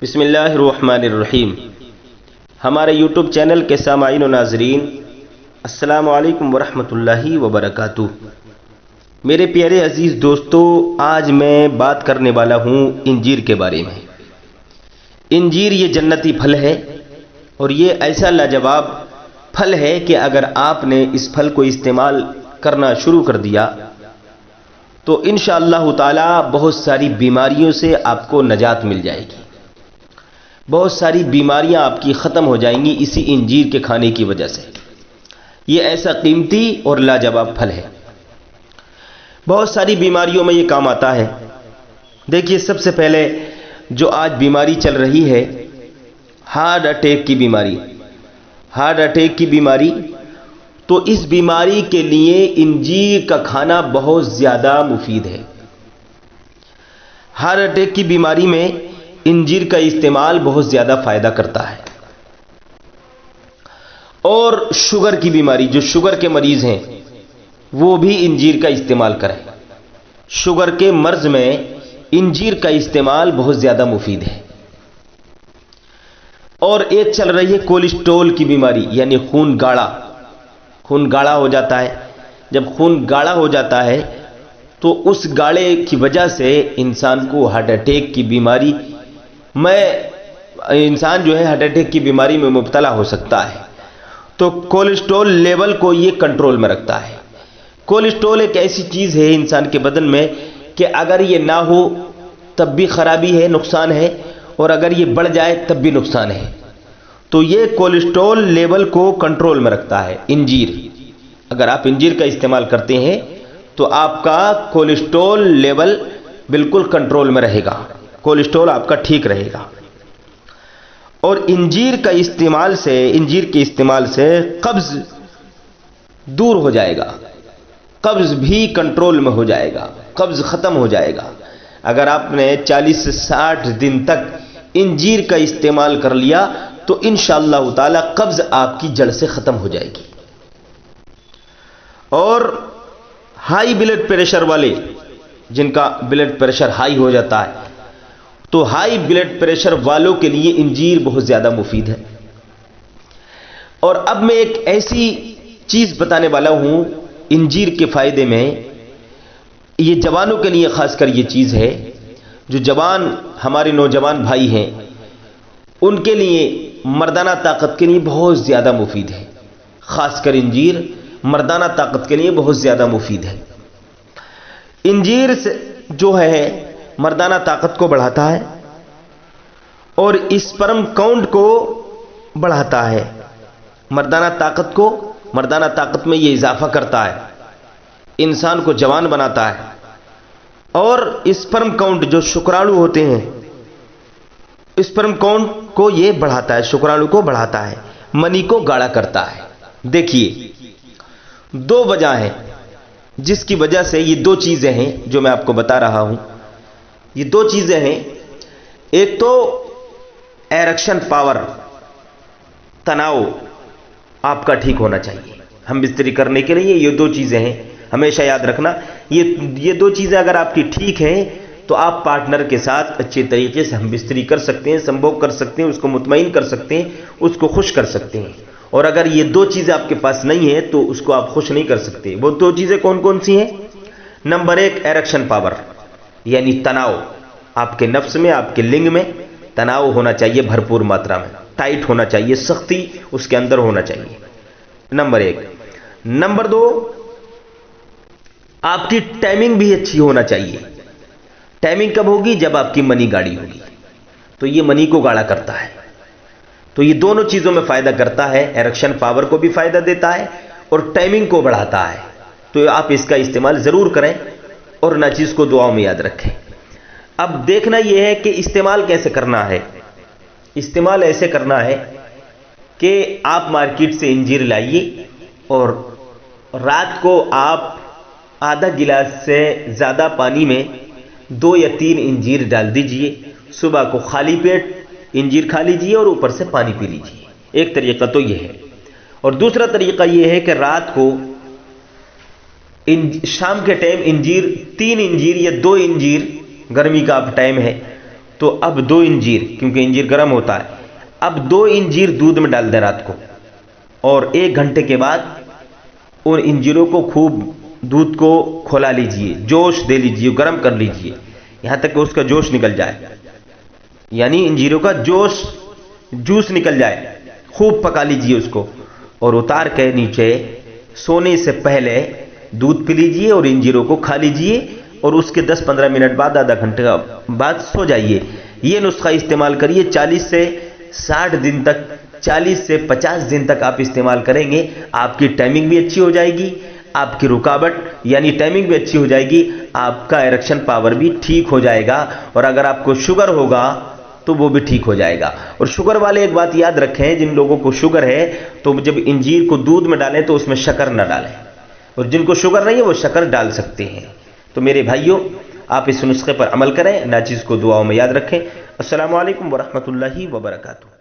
बिस्मिल्लाहिर्रहमानिर्रहीम। हमारे YouTube channel के सामाईन व नाज़रीन, अस्सलामु अलैकुम वरहमतुल्लाहि वबरकातुह। मेरे प्यारे अज़ीज़ दोस्तों, आज मैं बात करने वाला हूँ इंजीर के बारे में। इंजीर ये जन्नती फल है और ये ऐसा लाजवाब फल है कि अगर आपने इस फल को इस्तेमाल करना शुरू कर दिया तो इंशाअल्लाह ताला बहुत सारी बीमारियों से आपको नजात मिल जाएगी। बहुत सारी बीमारियां आपकी ख़त्म हो जाएंगी इसी इंजीर के खाने की वजह से। ये ऐसा कीमती और लाजवाब फल है, बहुत सारी बीमारियों में ये काम आता है। देखिए, सबसे पहले जो आज बीमारी चल रही है, हार्ट अटैक की बीमारी। हार्ट अटैक की बीमारी, तो इस बीमारी के लिए इंजीर का खाना बहुत ज़्यादा मुफीद है। हार्ट अटैक की बीमारी में इंजीर का इस्तेमाल बहुत ज़्यादा फ़ायदा करता है। और शुगर की बीमारी, जो शुगर के मरीज़ हैं वो भी इंजीर का इस्तेमाल करें। शुगर के मर्ज़ में इंजीर का इस्तेमाल बहुत ज़्यादा मुफीद है। और एक चल रही है कोलेस्ट्रॉल की बीमारी, यानी खून गाढ़ा। खून गाढ़ा हो जाता है। जब खून गाढ़ा हो जाता है तो उस गाढ़े की वजह से इंसान को हार्ट अटैक की बीमारी इंसान जो है हार्ट अटैक की बीमारी में मुब्तला हो सकता है। तो कोलेस्ट्रॉल लेवल को ये कंट्रोल में रखता है। कोलेस्ट्रॉल एक ऐसी चीज़ है इंसान के बदन में कि अगर ये ना हो तब भी खराबी है, नुकसान है, और अगर ये बढ़ जाए तब भी नुकसान है। तो ये कोलेस्ट्रॉल लेवल को कंट्रोल में रखता है इंजीर। अगर आप इंजीर का इस्तेमाल करते हैं तो आपका कोलेस्ट्रॉल लेवल बिल्कुल कंट्रोल में रहेगा, कोलेस्ट्रॉल आपका ठीक रहेगा। और इंजीर के इस्तेमाल से कब्ज दूर हो जाएगा, कब्ज भी कंट्रोल में हो जाएगा, कब्ज खत्म हो जाएगा। अगर आपने 40 से 60 दिन तक इंजीर का इस्तेमाल कर लिया तो इंशाअल्लाह ताला कब्ज आपकी जड़ से खत्म हो जाएगी। और हाई ब्लड प्रेशर वाले, जिनका ब्लड प्रेशर हाई हो जाता है, तो हाई ब्लड प्रेशर वालों के लिए इंजीर बहुत ज्यादा मुफीद है। और अब मैं एक ऐसी चीज बताने वाला हूं इंजीर के फायदे में, ये जवानों के लिए खासकर ये चीज है। जो जवान हमारे नौजवान भाई हैं उनके लिए मर्दाना ताकत के लिए बहुत ज्यादा मुफीद है। खासकर इंजीर मर्दाना ताकत के लिए बहुत ज्यादा मुफीद है। इंजीर से जो है मर्दाना ताकत को बढ़ाता है और स्पर्म काउंट को बढ़ाता है। मर्दाना ताकत में ये इजाफा करता है, इंसान को जवान बनाता है। और स्पर्म काउंट, जो शुक्राणु होते हैं, स्पर्म काउंट को ये बढ़ाता है, शुक्राणु को बढ़ाता है, मनी को गाढ़ा करता है। देखिए, दो वजह हैं जिसकी वजह से ये दो चीजें हैं जो मैं आपको बता रहा हूं। ये दो चीजें हैं, एक तो एरेक्शन पावर, तनाव आपका ठीक होना चाहिए हम बिस्तरी करने के लिए। ये दो चीजें हैं, हमेशा याद रखना। ये दो चीजें अगर आपकी ठीक हैं तो आप पार्टनर के साथ अच्छे तरीके से हम बिस्तरी कर सकते हैं, संभोग कर सकते हैं, उसको मुतमईन कर सकते हैं, उसको खुश कर सकते हैं। और अगर ये दो चीजें आपके पास नहीं है तो उसको आप खुश नहीं कर सकते। वो दो चीजें कौन कौन सी हैं? नंबर एक, एरेक्शन पावर, यानी तनाव। आपके नफ्स में, आपके लिंग में तनाव होना चाहिए भरपूर मात्रा में, टाइट होना चाहिए, सख्ती उसके अंदर होना चाहिए, नंबर एक। नंबर दो, आपकी टाइमिंग भी अच्छी होना चाहिए। टाइमिंग कब होगी? जब आपकी मनी गाढ़ी होगी, तो ये मनी को गाढ़ा करता है। तो ये दोनों चीजों में फायदा करता है, एरेक्शन पावर को भी फायदा देता है और टाइमिंग को बढ़ाता है। तो आप इसका इस्तेमाल जरूर करें और ना चीज को दुआओं में याद रखें। अब देखना यह है कि इस्तेमाल कैसे करना है। इस्तेमाल ऐसे करना है कि आप मार्केट से इंजीर लाइए और रात को आप आधा गिलास से ज्यादा पानी में 2 या 3 इंजीर डाल दीजिए। सुबह को खाली पेट इंजीर खा लीजिए और ऊपर से पानी पी लीजिए। एक तरीका तो यह है। और दूसरा तरीका यह है कि रात को शाम के टाइम इंजीर 3 इंजीर या 2 इंजीर, गर्मी का अब टाइम है, तो अब 2 इंजीर, क्योंकि इंजीर गर्म होता है, अब 2 इंजीर दूध में डाल दें रात को, और 1 घंटे के बाद उन इंजीरों को खूब दूध को खौला लीजिए, जोश दे लीजिए, गर्म कर लीजिए यहां तक कि उसका जोश निकल जाए, यानी इंजीरों का जोश, जूस निकल जाए। खूब पका लीजिए उसको और उतार के नीचे सोने से पहले दूध पी लीजिए और इंजीरों को खा लीजिए, और उसके 10-15 मिनट बाद, आधा घंटे बाद सो जाइए। ये नुस्खा इस्तेमाल करिए 40 से 60 दिन तक, 40 से 50 दिन तक आप इस्तेमाल करेंगे, आपकी टाइमिंग भी अच्छी हो जाएगी, आपकी रुकावट यानी टाइमिंग भी अच्छी हो जाएगी, आपका इरेक्शन पावर भी ठीक हो जाएगा, और अगर आपको शुगर होगा तो वो भी ठीक हो जाएगा। और शुगर वाले एक बात याद रखें, जिन लोगों को शुगर है तो जब इंजीर को दूध में डालें तो उसमें शक्कर न डालें, और जिनको शुगर नहीं है वो शक्कर डाल सकते हैं। तो मेरे भाइयों, आप इस नुस्खे पर अमल करें, नाचीज़ को दुआओं में याद रखें। अस्सलामु अलैकुम वरहमतुल्लाहि वबरकातुहू।